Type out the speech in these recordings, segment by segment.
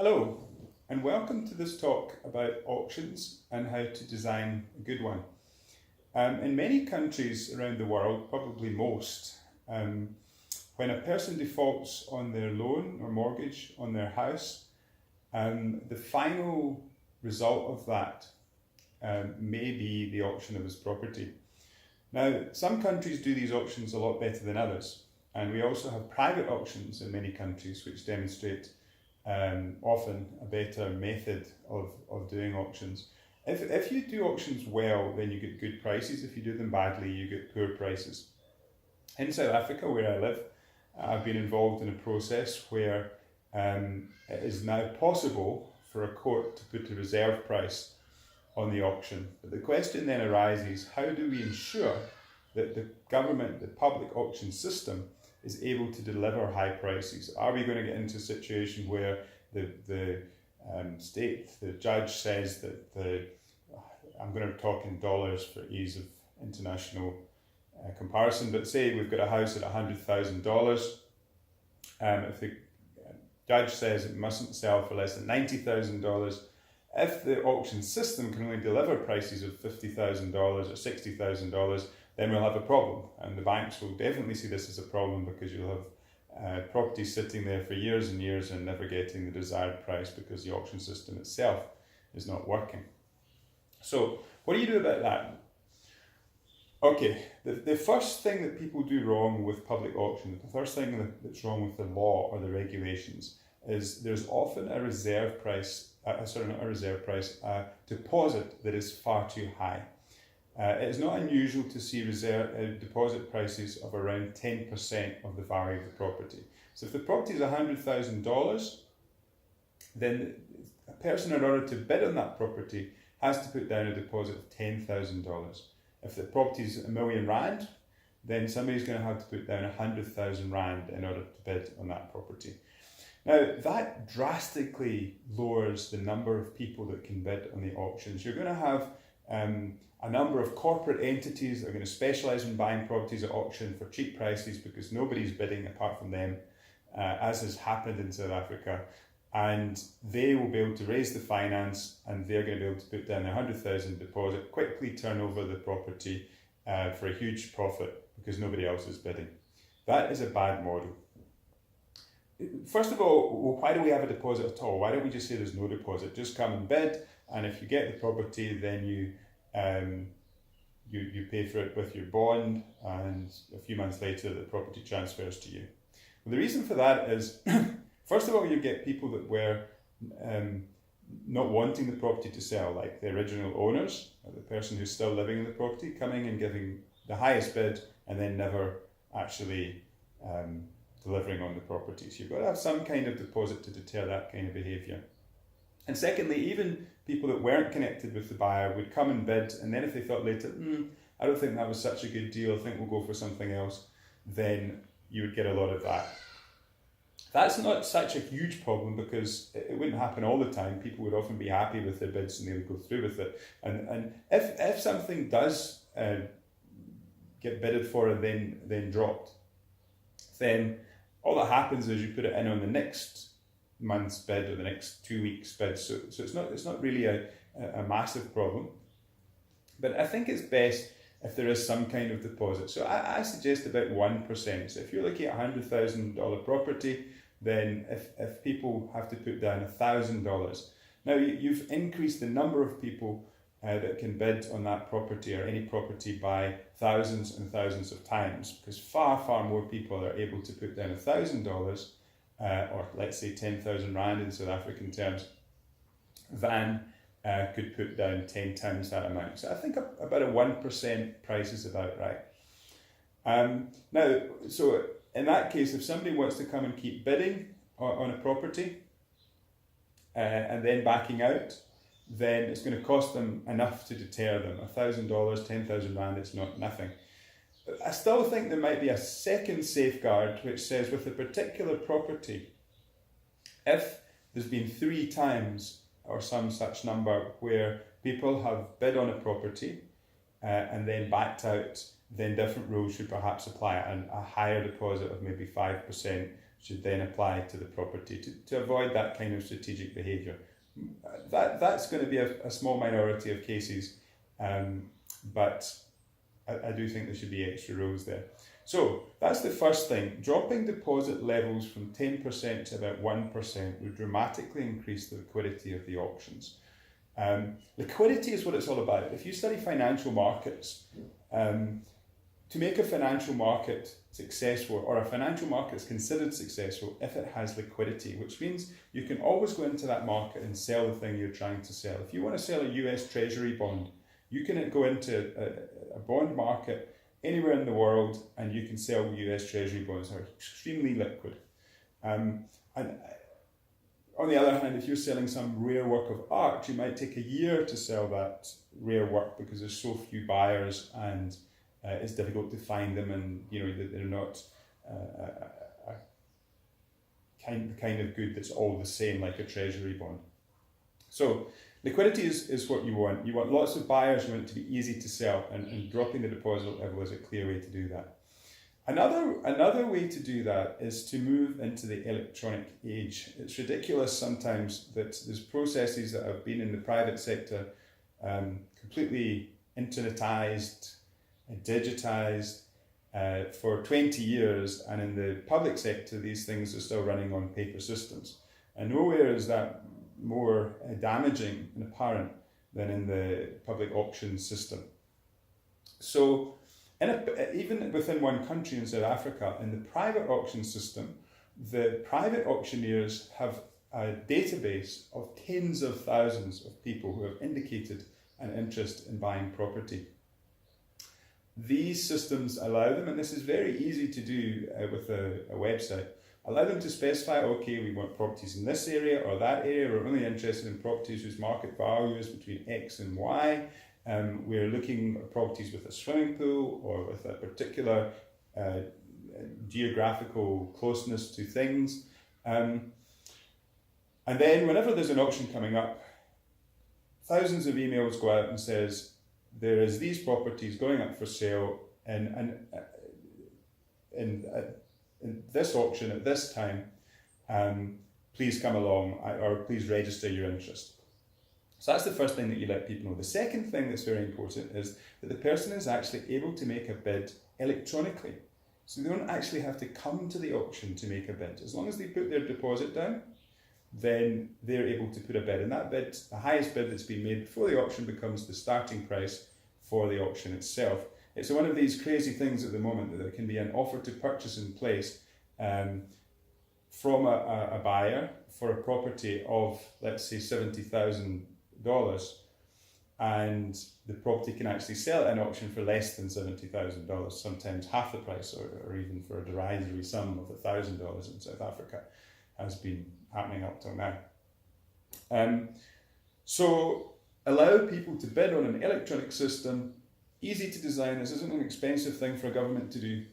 Hello, and welcome to this talk about auctions and how to design a good one. In many countries around the world, probably most, when a person defaults on their loan or mortgage on their house, the final result of that may be the auction of his property. Now, some countries do these auctions a lot better than others, and we also have private auctions in many countries which demonstrate often a better method of doing auctions. If you do auctions well, then you get good prices. If you do them badly, you get poor prices. In South Africa, where I live, I've been involved in a process where it is now possible for a court to put a reserve price on the auction. But the question then arises, how do we ensure that the government, the public auction system, is able to deliver high prices? Are we going to get into a situation where the judge says that I'm going to talk in dollars for ease of international comparison, but say we've got a house at $100,000. If the judge says it mustn't sell for less than $90,000, if the auction system can only deliver prices of $50,000 or $60,000, then we'll have a problem, and the banks will definitely see this as a problem because you'll have properties sitting there for years and years and never getting the desired price because the auction system itself is not working. So what do you do about that? Okay, the first thing that people do wrong with public auctions, the first thing that's wrong with the law or the regulations is there's often a reserve price, a deposit that is far too high. It is not unusual to see deposit prices of around 10% of the value of the property. So if the property is $100,000, then a person, in order to bid on that property, has to put down a deposit of $10,000. If the property is R1,000,000, then somebody's going to have to put down R100,000 in order to bid on that property. Now, that drastically lowers the number of people that can bid on the auctions. You're going to have a number of corporate entities that are going to specialise in buying properties at auction for cheap prices because nobody's bidding apart from them, as has happened in South Africa. And they will be able to raise the finance, and they're going to be able to put down their 100,000 deposit, quickly turn over the property for a huge profit because nobody else is bidding. That is a bad model. First of all, why do we have a deposit at all? Why don't we just say there's no deposit? Just come and bid, and if you get the property, then you pay for it with your bond, and a few months later the property transfers to you. Well, the reason for that is, first of all, you get people that were not wanting the property to sell, like the original owners, or the person who's still living in the property, coming and giving the highest bid and then never actually delivering on the property. So you've got to have some kind of deposit to deter that kind of behaviour. And secondly, even people that weren't connected with the buyer would come and bid, and then if they thought later, I don't think that was such a good deal, I think we'll go for something else, then you would get a lot of that. That's not such a huge problem because it wouldn't happen all the time. People would often be happy with their bids and they would go through with it. And if something does get bidded for and then dropped, then all that happens is you put it in on the next month's bid or the next 2 weeks bid. So it's not really a massive problem. But I think it's best if there is some kind of deposit. So I suggest about 1%. So if you're looking at a $100,000 property, then if people have to put down $1,000, now you've increased the number of people that can bid on that property or any property by thousands and thousands of times, because far more people are able to put down $1,000 or let's say 10,000 Rand in South African terms than could put down 10 times that amount. So I think about a 1% price is about right. Now, so in that case, if somebody wants to come and keep bidding on a property and then backing out, then it's going to cost them enough to deter them. $1,000, 10,000 Rand, it's not nothing. I still think there might be a second safeguard which says with a particular property, if there's been 3 times or some such number where people have bid on a property and then backed out, then different rules should perhaps apply, and a higher deposit of maybe 5% should then apply to the property to avoid that kind of strategic behaviour. That's going to be a small minority of cases, but I do think there should be extra rules there. So that's the first thing. Dropping deposit levels from 10% to about 1% would dramatically increase the liquidity of the auctions. Liquidity is what it's all about. If you study financial markets, to make a financial market successful, or a financial market is considered successful if it has liquidity, which means you can always go into that market and sell the thing you're trying to sell. If you want to sell a US Treasury bond, you can go into a bond market anywhere in the world and you can sell US Treasury bonds. They're extremely liquid. And on the other hand, if you're selling some rare work of art, you might take a year to sell that rare work because there's so few buyers and it's difficult to find them, and they're not a kind of good that's all the same like a treasury bond. So liquidity is what you want. You want lots of buyers. You want it to be easy to sell, and dropping the deposit level is a clear way to do that. Another way to do that is to move into the electronic age. It's ridiculous sometimes that there's processes that have been in the private sector completely internetized, digitized for 20 years, and in the public sector these things are still running on paper systems. And nowhere is that more damaging and apparent than in the public auction system. So even within one country in South Africa, in the private auction system, the private auctioneers have a database of tens of thousands of people who have indicated an interest in buying property. These systems allow them, and this is very easy to do with a website, allow them to specify, okay, we want properties in this area or that area, we're only interested in properties whose market value is between X and Y, we're looking at properties with a swimming pool or with a particular geographical closeness to things. And then whenever there's an auction coming up, thousands of emails go out and says, there is these properties going up for sale in this auction at this time, please come along, or please register your interest. So that's the first thing that you let people know. The second thing that's very important is that the person is actually able to make a bid electronically. So they don't actually have to come to the auction to make a bid. As long as they put their deposit down, then they're able to put a bid. And that bid, the highest bid that's been made before the auction, becomes the starting price for the auction itself. It's one of these crazy things at the moment that there can be an offer to purchase in place from a buyer for a property of, let's say, $70,000, and the property can actually sell at an auction for less than $70,000, sometimes half the price, or even for a derisory sum of $1,000 in South Africa, has been happening up till now. So allow people to bid on an electronic system, easy to design. This isn't an expensive thing for a government to do,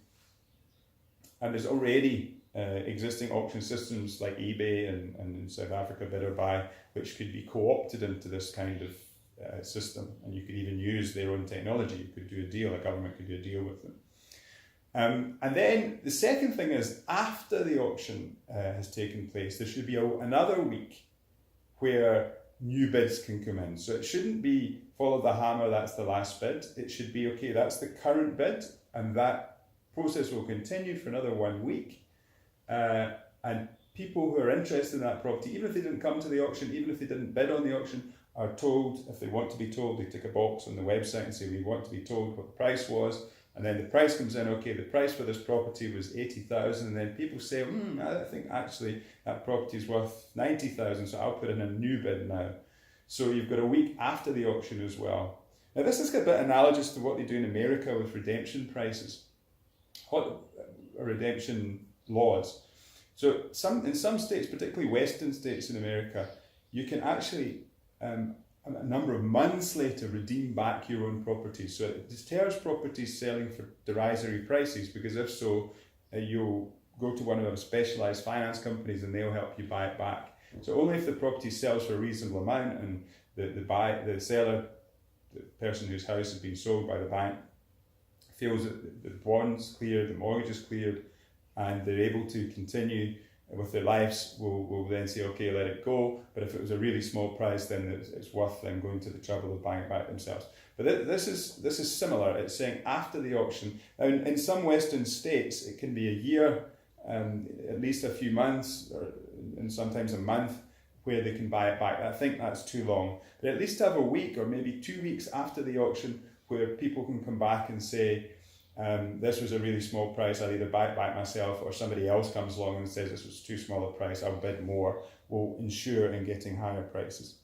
and there's already existing auction systems like eBay and in South Africa Bid or Buy, which could be co-opted into this kind of system, and you could even use their own technology. You could do a deal, a government could do a deal with them. And then the second thing is, after the auction has taken place, there should be another week where new bids can come in. So it shouldn't be follow the hammer, that's the last bid. It should be, okay, that's the current bid, and that process will continue for another 1 week. And people who are interested in that property, even if they didn't come to the auction, even if they didn't bid on the auction, are told, if they want to be told, they tick a box on the website and say, we want to be told what the price was. And then the price comes in, okay, the price for this property was $80,000, and then people say, I think actually that property is worth $90,000, so I'll put in a new bid now. So you've got a week after the auction as well. Now this is a bit analogous to what they do in America with redemption prices, redemption laws. So in some states, particularly Western states in America, you can actually a number of months later redeem back your own property. So it deters properties selling for derisory prices, because if so, you'll go to one of them specialised finance companies and they'll help you buy it back. So only if the property sells for a reasonable amount and the seller, the person whose house has been sold by the bank, feels that the bond's cleared, the mortgage is cleared, and they're able to continue with their lives, we'll then say, okay, let it go. But if it was a really small price, then it's worth them going to the trouble of buying it back themselves. But this is similar. It's saying after the auction. Now, in some Western states, it can be a year, at least a few months, and sometimes a month, where they can buy it back. I think that's too long. But at least have a week or maybe 2 weeks after the auction where people can come back and say, this was a really small price, I'll either buy it back myself, or somebody else comes along and says this was too small a price, I'll bid more, will ensure in getting higher prices.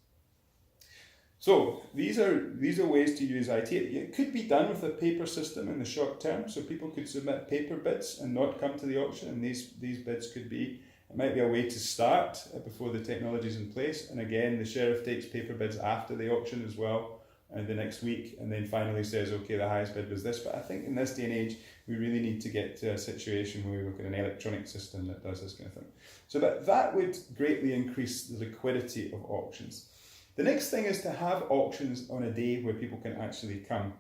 So these are ways to use IT. It could be done with a paper system in the short term, so people could submit paper bids and not come to the auction, and these bids could be, it might be a way to start before the technology is in place. And again, the sheriff takes paper bids after the auction as well, and the next week, and then finally says, okay, the highest bid was this. But I think in this day and age, we really need to get to a situation where we look at an electronic system that does this kind of thing. So that would greatly increase the liquidity of auctions. The next thing is to have auctions on a day where people can actually come.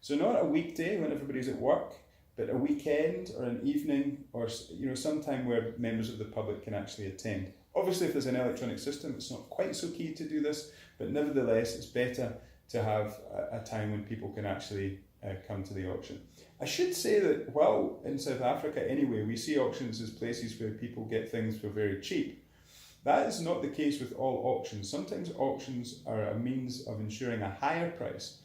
So not a weekday when everybody's at work, but a weekend or an evening, or sometime where members of the public can actually attend. Obviously, if there's an electronic system, it's not quite so key to do this, but nevertheless, it's better to have a time when people can actually come to the auction. I should say that while in South Africa anyway, we see auctions as places where people get things for very cheap. That is not the case with all auctions. Sometimes auctions are a means of ensuring a higher price.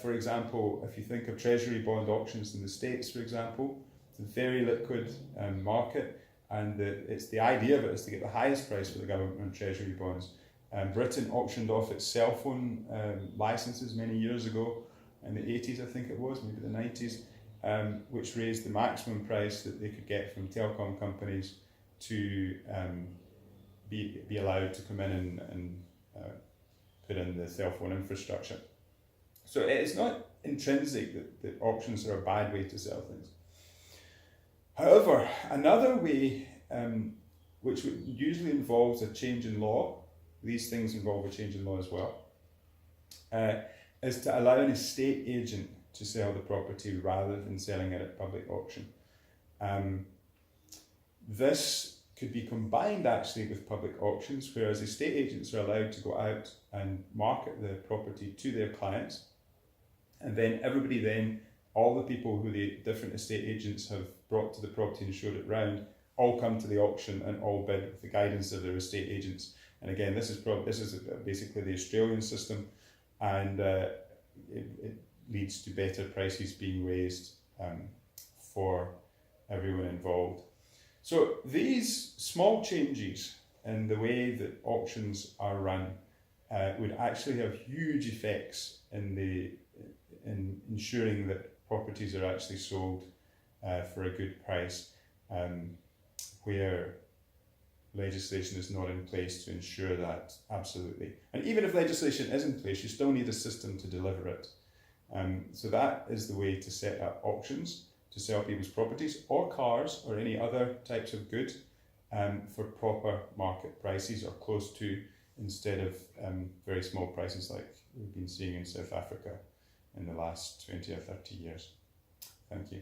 For example, if you think of treasury bond auctions in the States, for example, it's a very liquid market, and it's the idea of it is to get the highest price for the government on treasury bonds. Britain auctioned off its cell phone licenses many years ago, in the 80s I think it was, maybe the 90s, which raised the maximum price that they could get from telecom companies to be allowed to come in and put in the cell phone infrastructure. So it's not intrinsic that auctions are a bad way to sell things. However, another way, which usually involves a change in law, these things involve a change in law as well, is to allow an estate agent to sell the property rather than selling it at public auction. This could be combined actually with public auctions, whereas estate agents are allowed to go out and market the property to their clients, and then all the people who the different estate agents have brought to the property and showed it round, all come to the auction and all bid with the guidance of their estate agents. And again, this is basically the Australian system, and it leads to better prices being raised for everyone involved. So these small changes in the way that auctions are run would actually have huge effects in ensuring that properties are actually sold for a good price, where legislation is not in place to ensure that, absolutely. And even if legislation is in place, you still need a system to deliver it. So that is the way to set up auctions, to sell people's properties or cars or any other types of good for proper market prices or close to, instead of very small prices like we've been seeing in South Africa in the last 20 or 30 years. Thank you.